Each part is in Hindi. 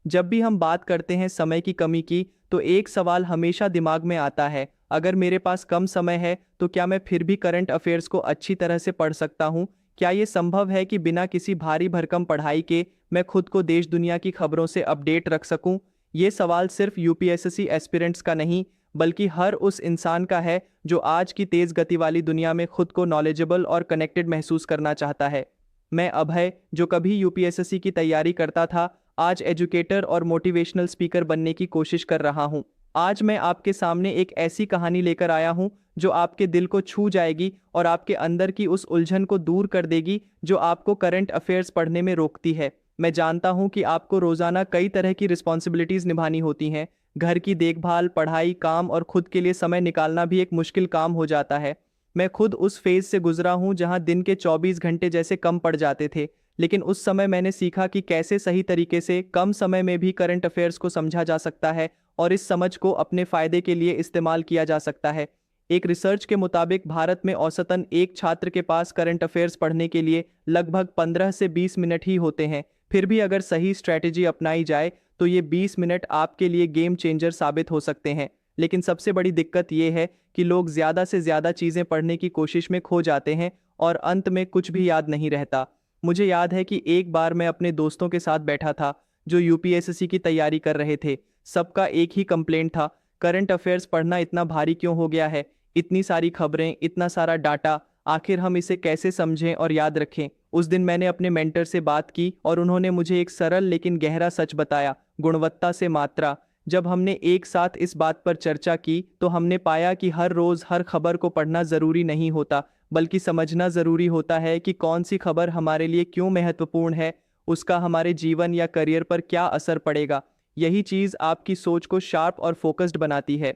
जब भी हम बात करते हैं समय की कमी की, तो एक सवाल हमेशा दिमाग में आता है, अगर मेरे पास कम समय है तो क्या मैं फिर भी करंट अफेयर्स को अच्छी तरह से पढ़ सकता हूँ? क्या ये संभव है कि बिना किसी भारी भरकम पढ़ाई के मैं खुद को देश दुनिया की खबरों से अपडेट रख सकूं? ये सवाल सिर्फ यूपीएससी एस्पिरेंट्स का नहीं, बल्कि हर उस इंसान का है जो आज की तेज गति वाली दुनिया में खुद को नॉलेजेबल और कनेक्टेड महसूस करना चाहता है। मैं अभय, जो कभी यूपीएससी की तैयारी करता था, आज एजुकेटर और मोटिवेशनल स्पीकर बनने की कोशिश कर रहा हूं। आज मैं आपके सामने एक ऐसी कहानी लेकर आया हूं जो आपके दिल को छू जाएगी और आपके अंदर की उस उलझन को दूर कर देगी जो आपको करंट अफेयर्स पढ़ने में रोकती है। मैं जानता हूं कि आपको रोजाना कई तरह की रिस्पॉन्सिबिलिटीज निभानी होती हैं। घर की देखभाल, पढ़ाई, काम और खुद के लिए समय निकालना भी एक मुश्किल काम हो जाता है। मैं खुद उस फेज से गुजरा हूं जहां दिन के 24 घंटे जैसे कम पड़ जाते थे, लेकिन उस समय मैंने सीखा कि कैसे सही तरीके से कम समय में भी करंट अफेयर्स को समझा जा सकता है और इस समझ को अपने फायदे के लिए इस्तेमाल किया जा सकता है। एक रिसर्च के मुताबिक भारत में औसतन एक छात्र के पास करंट अफेयर्स पढ़ने के लिए लगभग 15 से 20 मिनट ही होते हैं। फिर भी अगर सही स्ट्रैटेजी अपनाई जाए तो ये 20 मिनट आपके लिए गेम चेंजर साबित हो सकते हैं। लेकिन सबसे बड़ी दिक्कत ये है कि लोग ज़्यादा से ज़्यादा चीज़ें पढ़ने की कोशिश में खो जाते हैं और अंत में कुछ भी याद नहीं रहता। मुझे याद है कि एक बार मैं अपने दोस्तों के साथ बैठा था जो यूपीएससी की तैयारी कर रहे थे। सबका एक ही कंप्लेंट था, करंट अफेयर्स पढ़ना इतना भारी क्यों हो गया है? इतनी सारी खबरें, इतना सारा डाटा, आखिर हम इसे कैसे समझें और याद रखें? उस दिन मैंने अपने मेंटर से बात की और उन्होंने मुझे एक सरल लेकिन गहरा सच बताया, गुणवत्ता से मात्रा। जब हमने एक साथ इस बात पर चर्चा की तो हमने पाया कि हर रोज हर खबर को पढ़ना जरूरी नहीं होता, बल्कि समझना जरूरी होता है कि कौन सी खबर हमारे लिए क्यों महत्वपूर्ण है, उसका हमारे जीवन या करियर पर क्या असर पड़ेगा। यही चीज आपकी सोच को शार्प और फोकस्ड बनाती है।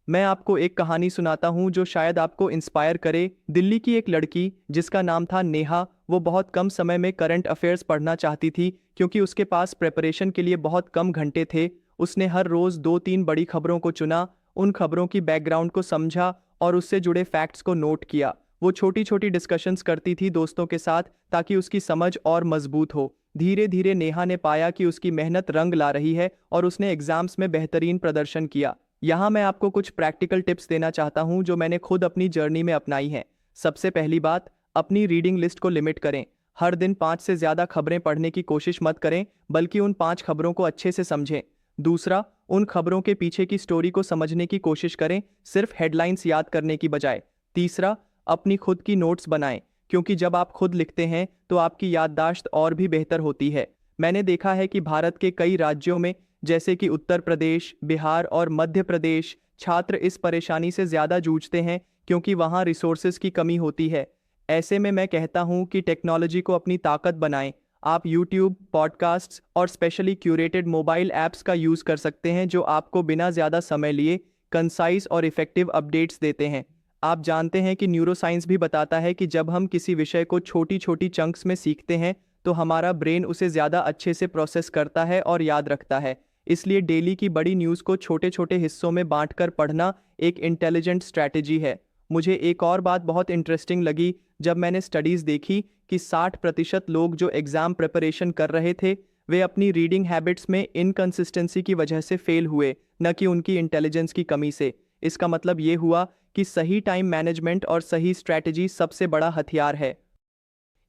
मैं आपको एक कहानी सुनाता हूँ जो शायद आपको इंस्पायर करे। दिल्ली की एक लड़की जिसका नाम था नेहा, वो बहुत कम समय में करंट अफेयर्स पढ़ना चाहती थी क्योंकि उसके पास प्रेपरेशन के लिए बहुत कम घंटे थे। उसने हर रोज 2-3 बड़ी खबरों को चुना, उन खबरों की बैकग्राउंड को समझा और उससे जुड़े फैक्ट्स को नोट किया। वो छोटी छोटी डिस्कशंस करती थी दोस्तों के साथ ताकि उसकी समझ और मजबूत हो। धीरे धीरे नेहा ने पाया कि उसकी मेहनत रंग ला रही है और उसने एग्जाम्स में बेहतरीन प्रदर्शन किया। यहाँ मैं आपको कुछ प्रैक्टिकल टिप्स देना चाहता हूँ जो मैंने खुद अपनी जर्नी में अपनाई हैं। सबसे पहली बात, अपनी रीडिंग लिस्ट को लिमिट करें। हर दिन 5 से ज़्यादा खबरें पढ़ने की कोशिश मत करें, बल्कि उन 5 खबरों को अच्छे से समझें। दूसरा, उन खबरों के पीछे की स्टोरी को समझने की कोशिश करें, सिर्फ हेडलाइंस याद करने की बजाय। तीसरा, अपनी खुद की नोट्स बनाएं, क्योंकि जब आप खुद लिखते हैं तो आपकी याददाश्त और भी बेहतर होती है। मैंने देखा है कि भारत के कई राज्यों में, जैसे कि उत्तर प्रदेश, बिहार और मध्य प्रदेश, छात्र इस परेशानी से ज़्यादा जूझते हैं क्योंकि वहाँ रिसोर्सेज की कमी होती है। ऐसे में मैं कहता हूँ कि टेक्नोलॉजी को अपनी ताकत बनाएं। आप यूट्यूब, पॉडकास्ट्स और स्पेशली क्यूरेटेड मोबाइल ऐप्स का यूज़ कर सकते हैं जो आपको बिना ज़्यादा समय लिए कंसाइज और इफ़ेक्टिव अपडेट्स देते हैं। आप जानते हैं कि न्यूरोसाइंस भी बताता है कि जब हम किसी विषय को छोटी छोटी चंक्स में सीखते हैं तो हमारा ब्रेन उसे ज़्यादा अच्छे से प्रोसेस करता है और याद रखता है। इसलिए डेली की बड़ी न्यूज़ को छोटे छोटे हिस्सों में बांटकर पढ़ना एक इंटेलिजेंट स्ट्रैटेजी है। मुझे एक और बात बहुत इंटरेस्टिंग लगी जब मैंने स्टडीज़ देखी कि 60% लोग जो एग्ज़ाम प्रिपरेशन कर रहे थे, वे अपनी रीडिंग हैबिट्स में इनकंसिस्टेंसी की वजह से फेल हुए, न कि उनकी इंटेलिजेंस की कमी से। इसका मतलब ये हुआ कि सही टाइम मैनेजमेंट और सही स्ट्रैटेजी सबसे बड़ा हथियार है।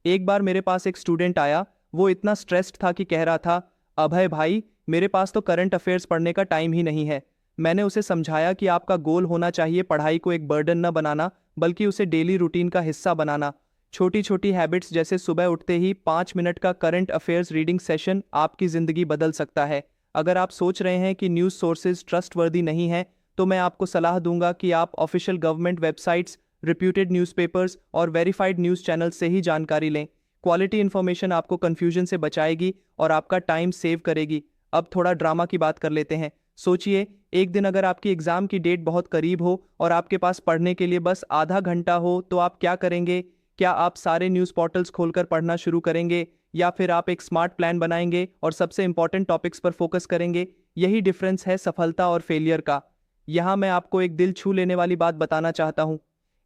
एक बार मेरे पास एक स्टूडेंट आया, वो इतना स्ट्रेस्ड था कि कह रहा था, अभय भाई, मेरे पास तो करंट अफेयर्स पढ़ने का टाइम ही नहीं है। मैंने उसे समझाया कि आपका गोल होना चाहिए पढ़ाई को एक बर्डन न बनाना, बल्कि उसे डेली रूटीन का हिस्सा बनाना। छोटी छोटी हैबिट्स जैसे सुबह उठते ही 5 मिनट का करंट अफेयर्स रीडिंग सेशन आपकी ज़िंदगी बदल सकता है। अगर आप सोच रहे हैं कि न्यूज़ सोर्सेज ट्रस्टवर्दी नहीं हैं, तो मैं आपको सलाह दूंगा कि आप official government websites, reputed newspapers और वेरीफाइड न्यूज़ चैनल से ही जानकारी लें। क्वालिटी इन्फॉर्मेशन आपको कन्फ्यूजन से बचाएगी और आपका टाइम सेव करेगी। अब थोड़ा ड्रामा की बात कर लेते हैं। सोचिए, एक दिन अगर आपकी एग्जाम की डेट बहुत करीब हो और आपके पास पढ़ने के लिए बस आधा घंटा हो, तो आप क्या करेंगे? क्या आप सारे न्यूज़ पोर्टल्स खोलकर पढ़ना शुरू करेंगे, या फिर आप एक स्मार्ट प्लान बनाएंगे और सबसे इंपॉर्टेंट टॉपिक्स पर फोकस करेंगे? यही डिफरेंस है सफलता और फेलियर का। यहाँ मैं आपको एक दिल छू लेने वाली बात बताना चाहता हूँ।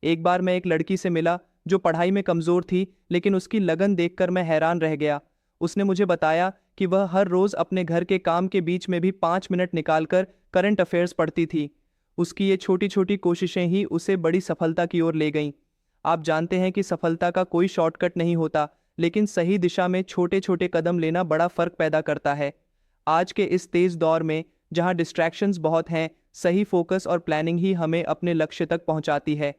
एक बार मैं एक लड़की से मिला जो पढ़ाई में कमज़ोर थी, लेकिन उसकी लगन देखकर मैं हैरान रह गया। उसने मुझे बताया कि वह हर रोज अपने घर के काम के बीच में भी 5 मिनट निकालकर करंट अफेयर्स पढ़ती थी। उसकी ये छोटी छोटी कोशिशें ही उसे बड़ी सफलता की ओर ले गईं। आप जानते हैं कि सफलता का कोई शॉर्टकट नहीं होता, लेकिन सही दिशा में छोटे छोटे कदम लेना बड़ा फर्क पैदा करता है। आज के इस तेज दौर में जहां डिस्ट्रैक्शंस बहुत हैं, सही फोकस और प्लानिंग ही हमें अपने लक्ष्य तक पहुंचाती है।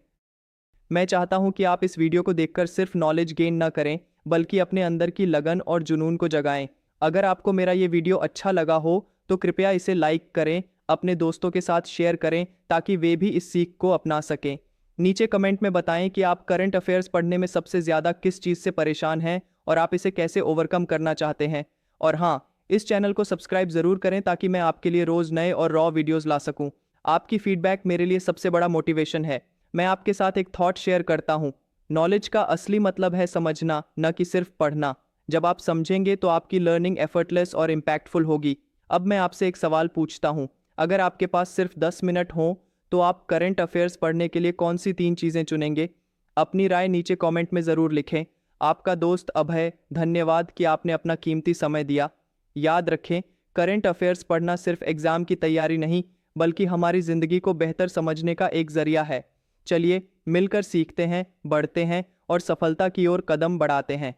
मैं चाहता हूं कि आप इस वीडियो को देखकर सिर्फ नॉलेज गेन न करें, बल्कि अपने अंदर की लगन और जुनून को जगाएं। अगर आपको मेरा ये वीडियो अच्छा लगा हो तो कृपया इसे लाइक करें, अपने दोस्तों के साथ शेयर करें ताकि वे भी इस सीख को अपना सकें। नीचे कमेंट में बताएं कि आप करंट अफेयर्स पढ़ने में सबसे ज़्यादा किस चीज़ से परेशान हैं और आप इसे कैसे ओवरकम करना चाहते हैं। और हाँ, इस चैनल को सब्सक्राइब ज़रूर करें ताकि मैं आपके लिए रोज़ नए और रॉ वीडियोज़ ला सकूँ। आपकी फीडबैक मेरे लिए सबसे बड़ा मोटिवेशन है। मैं आपके साथ एक थॉट शेयर करता हूँ। नॉलेज का असली मतलब है समझना, न कि सिर्फ पढ़ना। जब आप समझेंगे तो आपकी लर्निंग एफर्टलेस और इम्पैक्टफुल होगी। अब मैं आपसे एक सवाल पूछता हूँ, अगर आपके पास सिर्फ 10 मिनट हों तो आप करंट अफेयर्स पढ़ने के लिए कौन सी 3 चीज़ें चुनेंगे? अपनी राय नीचे कमेंट में ज़रूर लिखें। आपका दोस्त अभय, धन्यवाद कि आपने अपना कीमती समय दिया। याद रखें, करंट अफेयर्स पढ़ना सिर्फ एग्ज़ाम की तैयारी नहीं, बल्कि हमारी ज़िंदगी को बेहतर समझने का एक ज़रिया है। चलिए मिलकर सीखते हैं, बढ़ते हैं और सफलता की ओर कदम बढ़ाते हैं।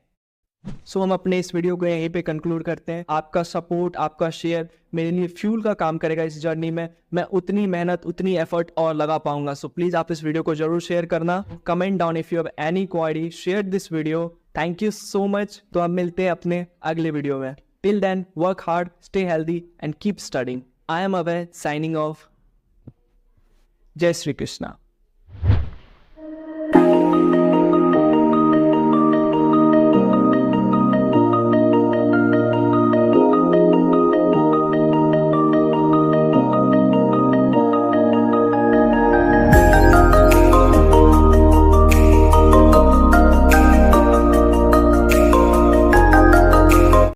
सो हम अपने इस वीडियो को यहीं पे कंक्लूड करते हैं। आपका सपोर्ट, आपका शेयर मेरे लिए फ्यूल का काम करेगा इस जर्नी में। मैं उतनी मेहनत, उतनी एफर्ट और लगा पाऊंगा। सो प्लीज़ आप इस वीडियो को जरूर शेयर करना। Comment down if you have any query, share this video. Thank you so much. तो हम मिलते हैं अपने अगले वीडियो में। Till then, work hard, stay healthy and keep studying. I am Abhay, signing off. जय श्री कृष्णा।